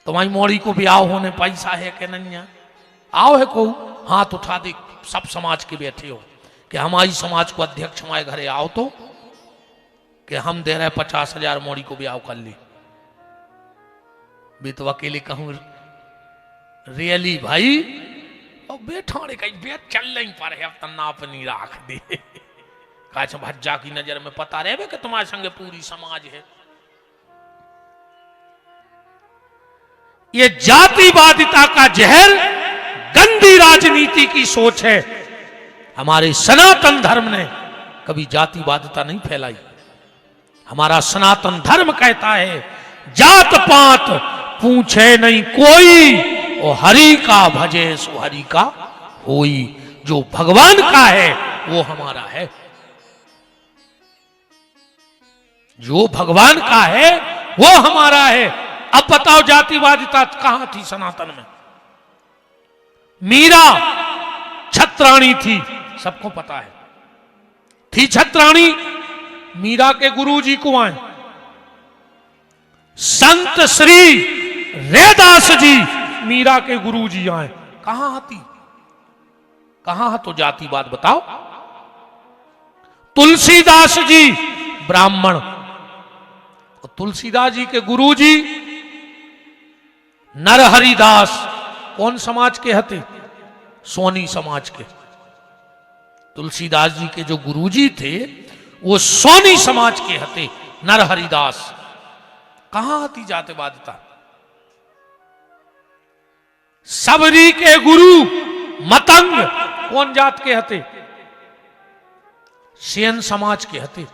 तुम्हारी मोड़ी को भी आओ होने पैसा है कि नहीं है? आओ है को हाथ उठा दे, सब समाज के बैठे हो कि हमारी समाज को अध्यक्ष हमारे घरे आओ तो कि हम दे रहे 50,000 मोड़ी को भी आओ कर ली। भी तो अकेले कहूं रियली भाई और बेठाने कहीं बेट चल नहीं पा रहे, अब तना अपनी राख दे काश भज्जा की नजर में पता रहे कि तुम्हारे संगे पूरी समाज है। ये जातिवादिता का जहर गंदी राजनीति की सोच है। हमारे सनातन धर्म ने कभी जातिवादिता नहीं फैलाई। हमारा सनातन धर्म कहता है जात पात पूछे नहीं कोई, और हरि का भजे सो हरि का होई। जो भगवान का है वो हमारा है, जो भगवान का है वो हमारा है। अब बताओ जातिवादिता कहां थी सनातन में? मीरा छत्राणी थी, सबको पता है, थी छत्राणी। मीरा के गुरुजी को आए संत श्री रैदास जी, मीरा के गुरुजी आए। कहां आती, कहां तो जातिवाद बताओ। तुलसीदास जी ब्राह्मण, और तुलसीदास जी के गुरुजी नरहरिदास कौन समाज के हते? सोनी समाज के। तुलसीदास जी के जो गुरुजी थे वो सोनी समाज के हते, नरहरिदास। कहां आती जातिवादिता? सबरी के गुरु मतंग कौन जात के हते? सेन समाज के हते।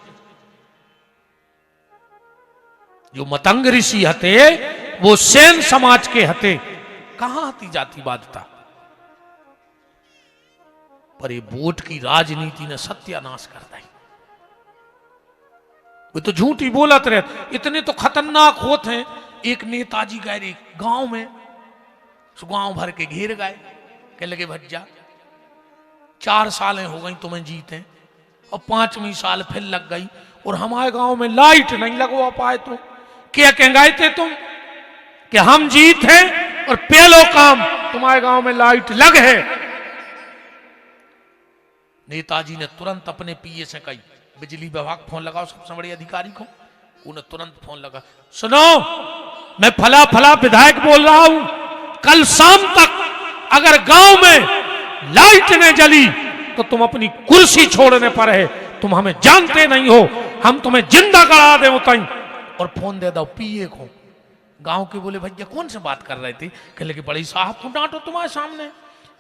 जो मतंग ऋषि हते वो सेन समाज के हते। कहां आती जातिवादिता? पर ये वोट की राजनीति ने सत्यानाश कर दी। वो तो झूठी बोलत रहे, इतने तो खतरनाक होते हैं। एक नेताजी गए गांव में, गांव भर के घेर गए, कह लगे भज्जा 4 सालें हो गई तुम्हें जीते, और 5वीं साल फिर लग गई, और हमारे गांव में लाइट नहीं लगवा पाए। तो क्या कह गए थे तुम कि हम जीत हैं और पहलो काम तुम्हारे गांव में लाइट लग है। नेताजी ने तुरंत अपने पीए से कही, बिजली विभाग फोन लगाओ सबसे बड़े अधिकारी को। उन्हें तुरंत फोन लगा, सुनो मैं फला फला विधायक बोल रहा हूं, कल शाम तक अगर गांव में लाइट न जली तो तुम अपनी कुर्सी छोड़ने पर है, तुम हमें जानते नहीं हो, हम तुम्हें जिंदा करा दे उतई। और फोन दे दो पीए को। गांव के बोले भैया कौन से बात कर रहे थे? कह लगे बड़ी साहब को डांटो तुम्हारे सामने।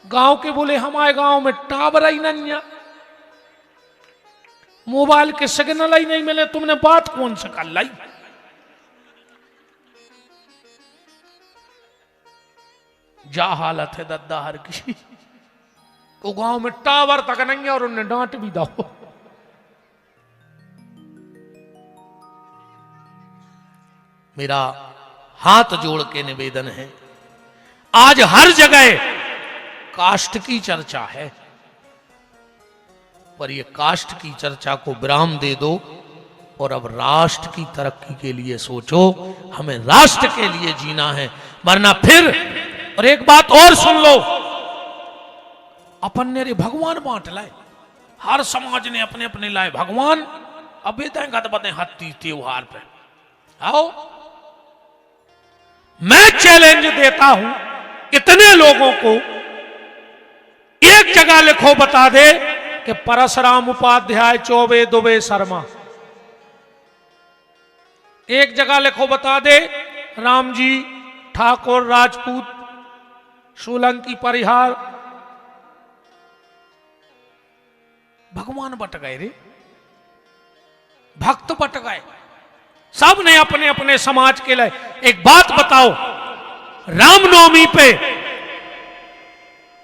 गांव के बोले हमारे गांव में टावर ही नहीं है, मोबाइल के सिग्नल ही नहीं मिले, तुमने बात कौन से कर लाई? जा हालत है दद्दा हर की, तो गांव में टावर तक नहीं है और उन्हें डांट भी दो। मेरा हाथ जोड़ के निवेदन है, आज हर जगह कास्ट की चर्चा है, पर यह कास्ट की चर्चा को विराम दे दो और अब राष्ट्र की तरक्की के लिए सोचो। हमें राष्ट्र के लिए जीना है, वरना फिर। और एक बात और सुन लो, अपन ने भगवान बांट लाए, हर समाज ने अपने अपने लाए भगवान। अब बते हत्ती त्योहार पे आओ, मैं चैलेंज देता हूं इतने लोगों को, एक जगह लिखो बता दे कि परशुराम उपाध्याय चौबे दुबे शर्मा। एक जगह लिखो बता दे राम जी ठाकुर राजपूत सोलंकी परिहार। भगवान बट गए रे, भक्त बट गए, सब ने अपने अपने समाज के लिए। एक बात बताओ, रामनवमी पे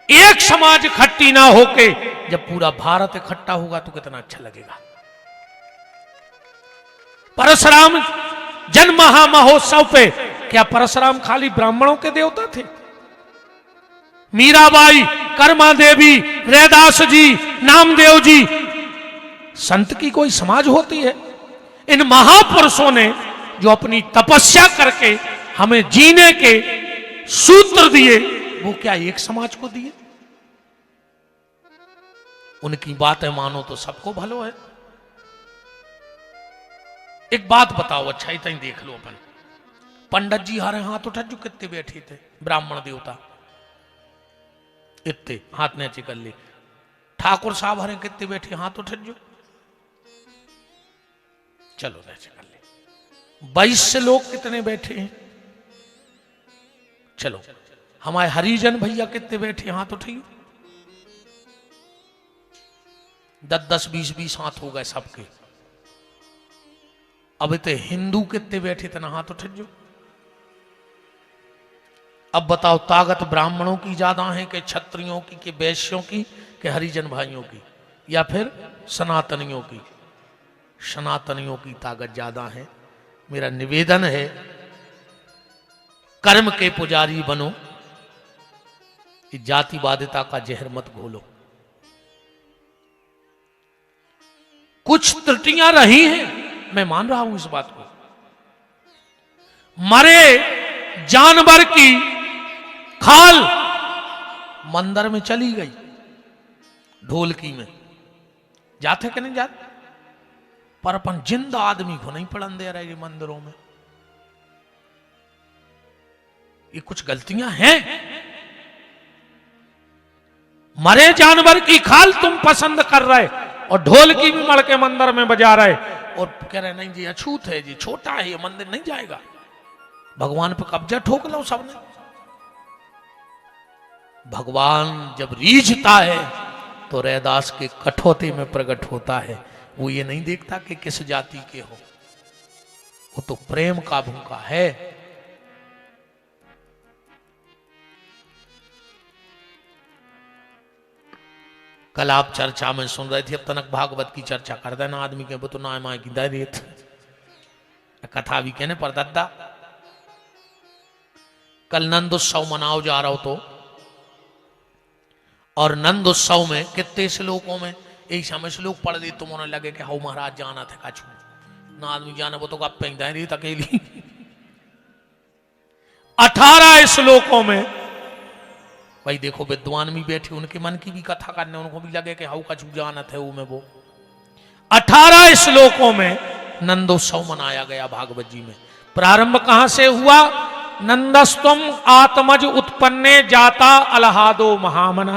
एक समाज इकट्ठी ना होके जब पूरा भारत इकट्ठा होगा तो कितना अच्छा लगेगा। परशुराम जन्म महामहोत्सव पे क्या परशुराम खाली ब्राह्मणों के देवता थे? मीराबाई, कर्मा देवी, रैदास जी, नामदेव जी, संत की कोई समाज होती है? इन महापुरुषों ने जो अपनी तपस्या करके हमें जीने के सूत्र दिए वो क्या एक समाज को दिए? उनकी बातें मानो तो सबको भलो है। एक बात बताओ, अच्छा ही तई देख लो अपन। पंडित जी हारे हाथ उठा जो कितने बैठे थे ब्राह्मण देवता, इतने हाथ ने चिकल ले। ठाकुर साहब हरे कितने बैठे हाथ उठा जो, चलो ने चिकल ले। 22 लोग कितने बैठे हैं, चलो। हमारे हरिजन भैया कितने बैठे हाथ उठाइए। 10-10, 20-20 हाथ हो गए सबके। अब तो हिंदू कितने बैठे थे ना, हाथ उठा जो। अब बताओ ताकत ब्राह्मणों की ज्यादा है कि क्षत्रियों की, कि वैश्यों की, कि हरिजन भाइयों की, या फिर सनातनियों की? सनातनियों की ताकत ज्यादा है। मेरा निवेदन है कर्म के पुजारी बनो, कि जातिवादिता का जहर मत घोलो। कुछ त्रुटियां रही हैं, मैं मान रहा हूं इस बात को। मरे जानवर की खाल मंदिर में चली गई, ढोलकी में जाते कि नहीं जाते, पर अपन जिंदा आदमी को नहीं पड़न दे रहे मंदिरों में। ये कुछ गलतियां हैं। मरे जानवर की खाल तुम पसंद कर रहे और ढोलकी भी मड़ के मंदिर में बजा रहे और कह रहे नहीं जी अछूत है जी, छोटा है ये, मंदिर नहीं जाएगा। भगवान पे कब्जा ठोक लो सबने। भगवान जब रीझता है तो रैदास के कठौती में प्रकट होता है। वो ये नहीं देखता कि किस जाति के हो, वो तो प्रेम का भूखा है। कल आप चर्चा में सुन रहे थे, अब तनक भागवत की चर्चा कर देना आदमी के, वो तो ना माँ की दे देत कथा भी कहने पर दादा। कल नंद उत्सव मनाओ जा रहा हो तो, और नंद उत्सव में कितने श्लोकों में एक समय श्लोक पढ़ दी तुम, उन्हें लगे कि हाउ महाराज जाना था काछू ना आदमी जाने, वो तो गप पे दे रही अकेली। 18 श्लोकों में भाई देखो विद्वान भी बैठे, उनके मन की भी कथा करने, उनको भी लगे कि हाउ कछु जानत है वो। 18 श्लोकों में नंदोत्सव मनाया गया भागवत जी में। प्रारंभ कहां से हुआ? नंदस्तम आत्मज उत्पन्ने जाता अलहादो महामना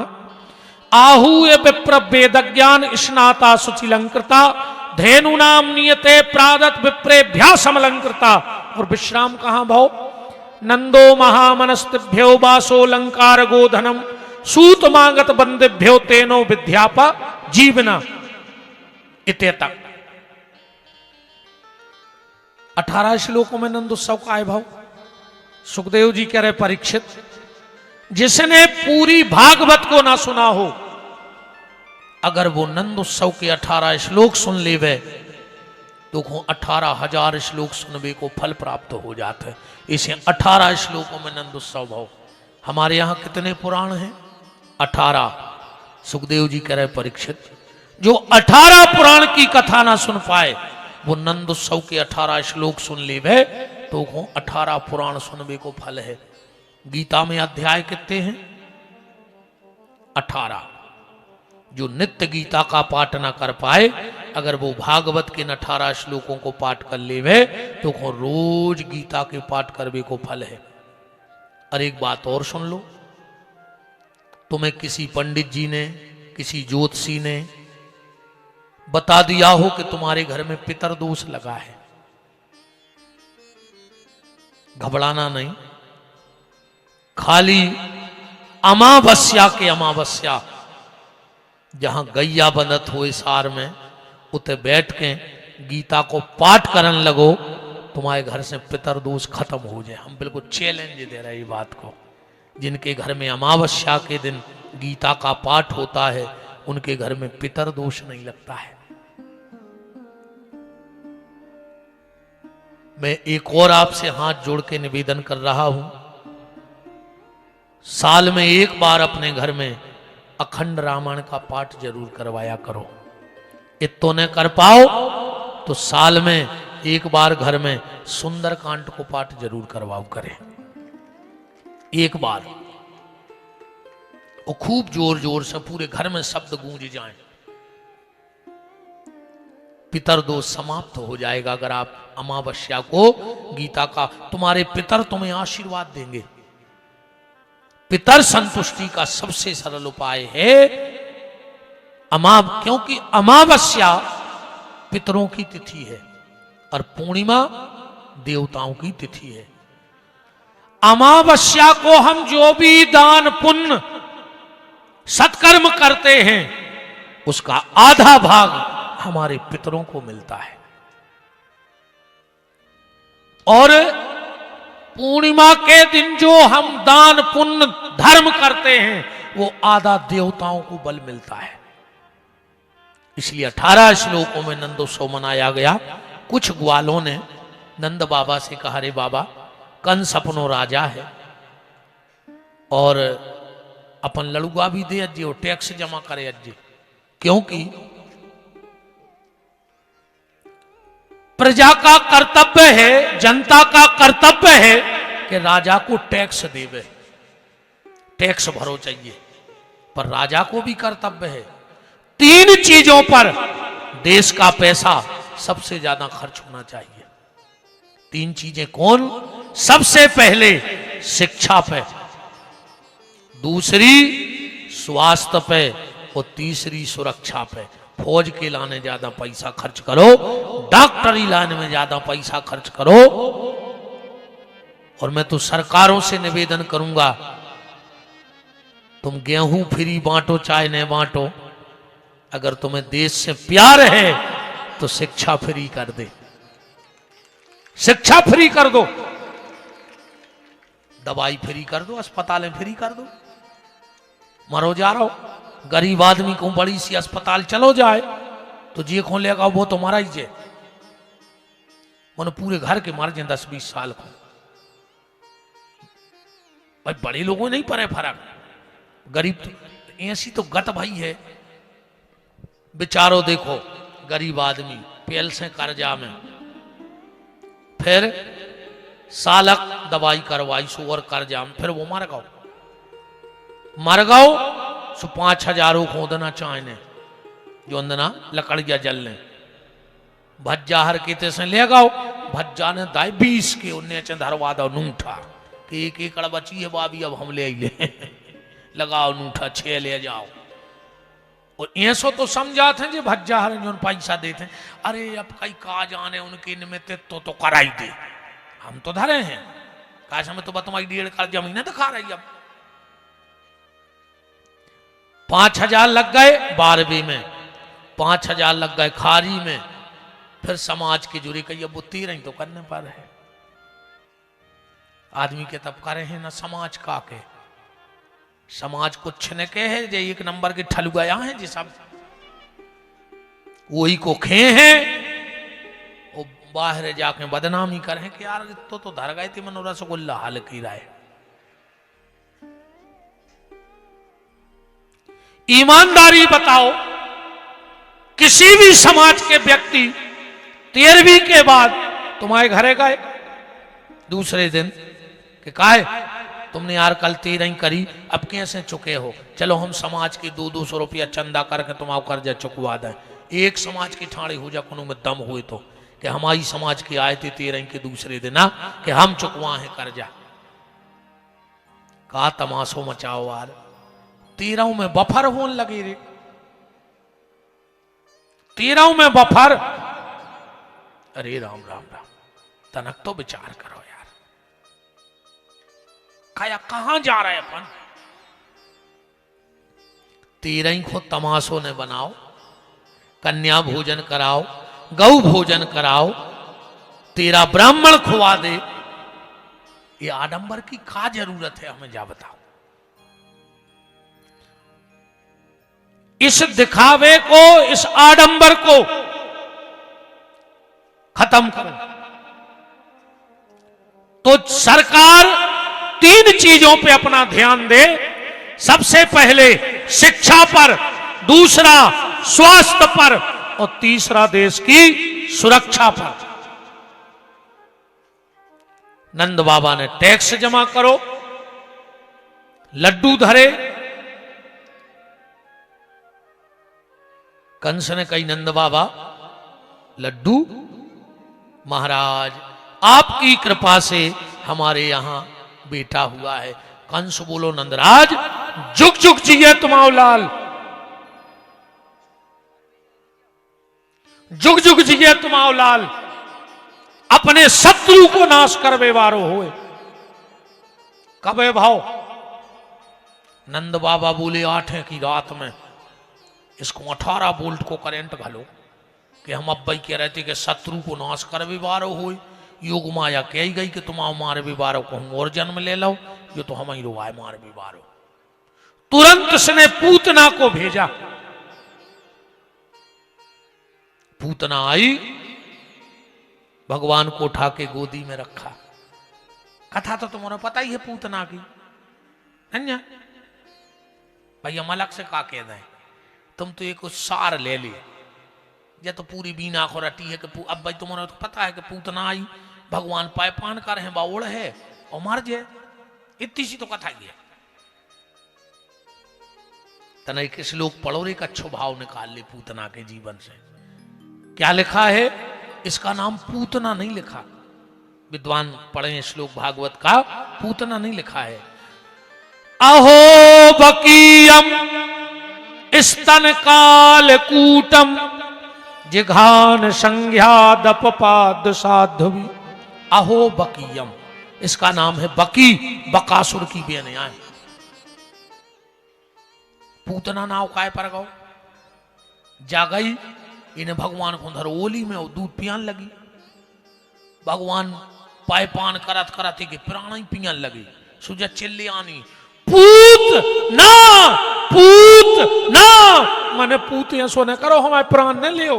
आहूय विप्र वेद ज्ञान स्नाता सुचिलंकृता धेनु नाम नियते प्रादत विप्रेभ्यासमलंकृता। और विश्राम कहां भाव? नंदो महामनस्तिभ्यो वासो लंकार गोधनम सूत मांगत बंदिभ्यो तेनो विद्यापा जीवना इत्य तक। 18 श्लोकों में नंद उत्सव का है भाव। सुखदेव जी कह रहे परीक्षित, जिसने पूरी भागवत को ना सुना हो, अगर वो नंद उत्सव के 18 श्लोक सुन लेवे तो 18,000 श्लोक सुनने को फल प्राप्त हो जाता है। इसे 18 श्लोकों में नंद उत्सव भाव। हमारे यहां कितने पुराण हैं? 18। सुखदेव जी कह रहे परीक्षित, जो 18 पुराण की कथा ना सुन पाए वो नंद उत्सव के 18 श्लोक सुन लेवे तो 18 पुराण सुनने को फल है। गीता में अध्याय कितने हैं? 18। जो नित्य गीता का पाठ ना कर पाए, अगर वो भागवत के 18 श्लोकों को पाठ कर लेवे तो रोज गीता के पाठ करवे को फल है। और एक बात और सुन लो, तुम्हें किसी पंडित जी ने, किसी ज्योतिषी ने बता दिया हो कि तुम्हारे घर में पितर दोष लगा है, घबराना नहीं। खाली अमावस्या के अमावस्या जहां गैया बनत हो सार में उते बैठ के गीता को पाठ करन लगो, तुम्हारे घर से पितर दोष खत्म हो जाए। हम बिल्कुल चैलेंज दे रहे हैं बात को। जिनके घर में अमावस्या के दिन गीता का पाठ होता है उनके घर में पितर दोष नहीं लगता है। मैं एक और आपसे हाथ जोड़ के निवेदन कर रहा हूं, साल में एक बार अपने घर में अखंड रामायण का पाठ जरूर करवाया करो। इतो न कर पाओ तो साल में एक बार घर में सुंदरकांड को पाठ जरूर करवाओ करें। एक बार और खूब जोर जोर से पूरे घर में शब्द गूंज जाएं, पितर दोष समाप्त हो जाएगा। अगर आप अमावस्या को, गीता का, तुम्हारे पितर तुम्हें आशीर्वाद देंगे। पितर संतुष्टि का सबसे सरल उपाय है क्योंकि अमावस्या पितरों की तिथि है और पूर्णिमा देवताओं की तिथि है। अमावस्या को हम जो भी दान पुण्य सत्कर्म करते हैं उसका आधा भाग हमारे पितरों को मिलता है, और पूर्णिमा के दिन जो हम दान पुण्य धर्म करते हैं वो आधा देवताओं को बल मिलता है। इसलिए 18 श्लोकों में नंदोत्सव मनाया गया। कुछ ग्वालों ने नंद बाबा से कहा, रे बाबा, कंस अपनो राजा है और अपन लड़ुआ भी दे अज्जे और टैक्स जमा करे अज्जे, क्योंकि प्रजा का कर्तव्य है, जनता का कर्तव्य है कि राजा को टैक्स देवे, टैक्स भरो चाहिए। पर राजा को भी कर्तव्य है 3 चीजों पर देश का पैसा सबसे ज्यादा खर्च होना चाहिए। 3 चीजें कौन? सबसे पहले शिक्षा पे, दूसरी स्वास्थ्य पे और तीसरी सुरक्षा पे। फौज के लाने ज्यादा पैसा खर्च करो, डॉक्टरी लाने में ज्यादा पैसा खर्च करो। और मैं तो सरकारों से निवेदन करूंगा, तुम गेहूं फ्री बांटो चाहे नहीं बांटो, अगर तुम्हें देश से प्यार है तो शिक्षा फ्री कर दे, शिक्षा फ्री कर दो, दवाई फ्री कर दो, अस्पतालें फ्री कर दो। मरो जा रहा हो, गरीब आदमी को बड़ी सी अस्पताल चलो जाए तो जे खोल लेगा वो तुम्हारा ही जे, पूरे घर के मार जाए 10-20 साल को। भाई बड़े लोगों नहीं पड़े फर्क, गरीब तो ऐसी तो गत भाई है बेचारो। देखो गरीब आदमी पेल से कर्जा में, फिर सालक दवाई करवाई सुअर कर्जा में, फिर वो मर गओ सो 5,000 खोदना चाहने जो अंदना लकड़िया जलने भज्जा हर के से ले गाओ। भज्जा ने दाई 20 के उन्हें धरवा दो नूठा कि 1 एकड़ बची है बाबी, अब हम ले लगाओ नूठा 6 ले जाओ। और ऐसो तो समझाते हैं जो भज्जा हर जो पैसा देते हैं, अरे अब कई का जाने उनके निमित्त तो कराई दे, हम तो धरे हैं काश हमें तो तुम्हारी 1.5 एकड़ जमीन दिखा रही। अब 5,000 लग गए 12वीं में, 5,000 लग गए खारी में, फिर समाज के जुड़े कही अब 13 तो करने पर है आदमी के तब करे हैं ना समाज का के, समाज को छिनके है जो 1 नंबर के ठलुआ हैं जी, सब वही को खे हैं, वो बाहर जाके बदनामी करें कि यार तो धर गए थे मनो रसगुल्ला हाल की राय। ईमानदारी बताओ, किसी भी समाज के व्यक्ति 13वीं के बाद तुम्हारे घरे गए दूसरे दिन कि काहे तुमने यार कल 13 करी, अब कैसे चुके हो, चलो हम समाज के 200-200 रुपया चंदा करके तुम्हारा कर्जा चुकवा दें। एक समाज के ठाणे हो जा कोनो में दम हुए तो कि हमारी समाज के आए थे 13 के दूसरे दिन कि हम चुकवा है कर्जा। का तमाशो मचाओ यार, 13 में बफर होने लगे रे, 13 में बफर। अरे राम राम राम, तनक तो विचार करो यार, खाया कहां जा रहे अपन। 13 को तमाशों ने बनाओ, कन्या भोजन कराओ, गौ भोजन कराओ, 13 ब्राह्मण खुआ दे, ये आडंबर की क्या जरूरत है हमें जा बताओ। इस दिखावे को, इस आडंबर को खत्म करो। तो सरकार 3 चीजों पे अपना ध्यान दे, सबसे पहले शिक्षा पर, दूसरा स्वास्थ्य पर और तीसरा देश की सुरक्षा पर। नंद बाबा ने टैक्स जमा करो, लड्डू धरे। कंस ने कही नंद बाबा लड्डू, महाराज आपकी कृपा से हमारे यहां बेटा हुआ है। कंस बोलो नंदराज जुग जुग जिए तुम्हाओ लाल, जुग जुग जिए तुम्हाओ लाल, अपने शत्रु को नाश करवे वारो होए। कबे भाव नंद बाबा बोले 8 की रात में इसको 18 वोल्ट को करंट घालो कि हम अब भाई कह रहे थे कि शत्रु को नाश करवे वारो होए। योग माया कह गई कि तुम मारे भी बारो को हम और जन्म ले लो, ये तो हम ही रुवाए मारे भी बारो। तुरंत उसने पूतना को भेजा। पूतना आई, भगवान को उठा के गोदी में रखा। कथा तो तुम्हारा पता ही है पूतना की, अन्या भाई हम अलग से का कह दें, तुम तो एक सार ले ले, ये तो पूरी बीना को रटी है कि अब भाई तुम्हारा तो पता है कि पूतना आई, भगवान पाए पान कर है, बावड़ है और मर जाए, इतनी सी तो कथा ही है। तना एक श्लोक पढ़ो रे, एक अच्छो भाव निकाल ले पूतना के जीवन से। क्या लिखा है? इसका नाम पूतना नहीं लिखा, विद्वान पढ़े श्लोक भागवत का, पूतना नहीं लिखा है। अहो बकीयम स्तन काल कूटम जिघान संज्ञा दपपाद साध्वी। अहो बकीयम, इसका नाम है बकी, बकासुर की बेनिया है। पूतना नाव काय पर गौ जा गई, इन्हें भगवान को धर ओली में दूध पियान लगी। भगवान पाए पान करत करत के प्राण ही पियान लगी। सुजा चिल्ली आनी पूत ना, पूत ना, माने पूत ऐसो न करो हमारे प्राण न लियो।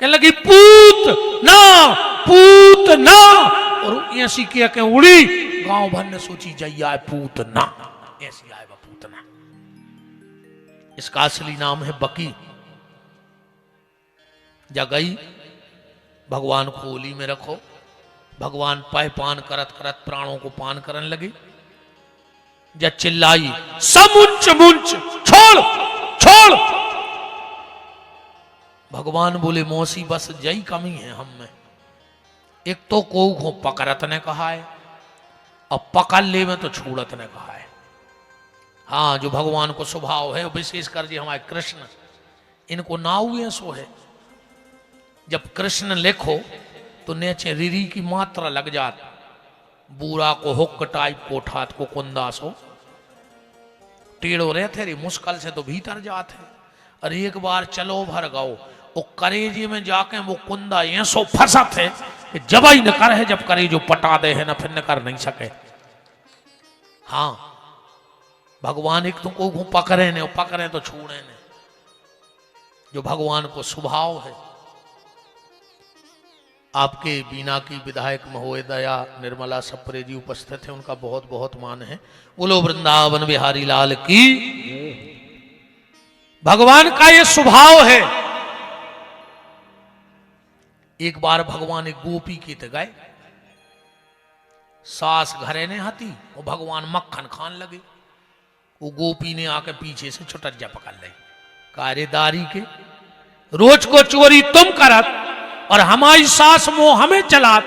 कहने लगी पूत ना, पूत ना, और ऐसी के उड़ी गांव भर ने सोची जैया पूत ना, ऐसी आए पूतना। इसका असली नाम है बकी। जगई भगवान को ओली में रखो। भगवान पाए पान करत करत प्राणों को पान करने लगे। जब चिल्लाई समुंच मुंच, छोड़ छोड़। भगवान बोले मौसी बस जई कमी है हम में, एक तो को पकड़त ने कहा है और पकड़ ले में तो छूड़त ने कहा है। हाँ, जो भगवान को स्वभाव है, विशेष कर जी हमारे कृष्ण, इनको नाव ऐसो है, जब कृष्ण लिखो तो नीचे रिरी की मात्रा लग जात, बूरा को हुक टाइप को ठात को कुंदासो टेढ़ो रहते रे, मुश्किल से तो भीतर जाते। और एक बार चलो भर गाओ, वो करेजे में जाके वो कुंदा ऐसो फंसत है कि जब ही न कर है, जब करेजो पटा दे है ना फिर न कर नहीं सके। हाँ, भगवान एक तुमको पकड़े ने, पकड़े तो छूड़े ने, जो भगवान को स्वभाव है। आपके बीना की विधायक महोदया निर्मला सप्रे जी उपस्थित है, उनका बहुत बहुत मान है। बोलो वृंदावन बिहारी लाल की। भगवान का ये स्वभाव है। एक बार भगवान एक गोपी की ते गए, सास घरे ने हती और भगवान मक्खन खान लगे। वो गोपी ने आके पीछे से छुटज्जा पकड़ ली। कार्यदारी के रोज को चोरी तुम करत और हमारी सास मोह हमें चलात,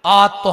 आज तो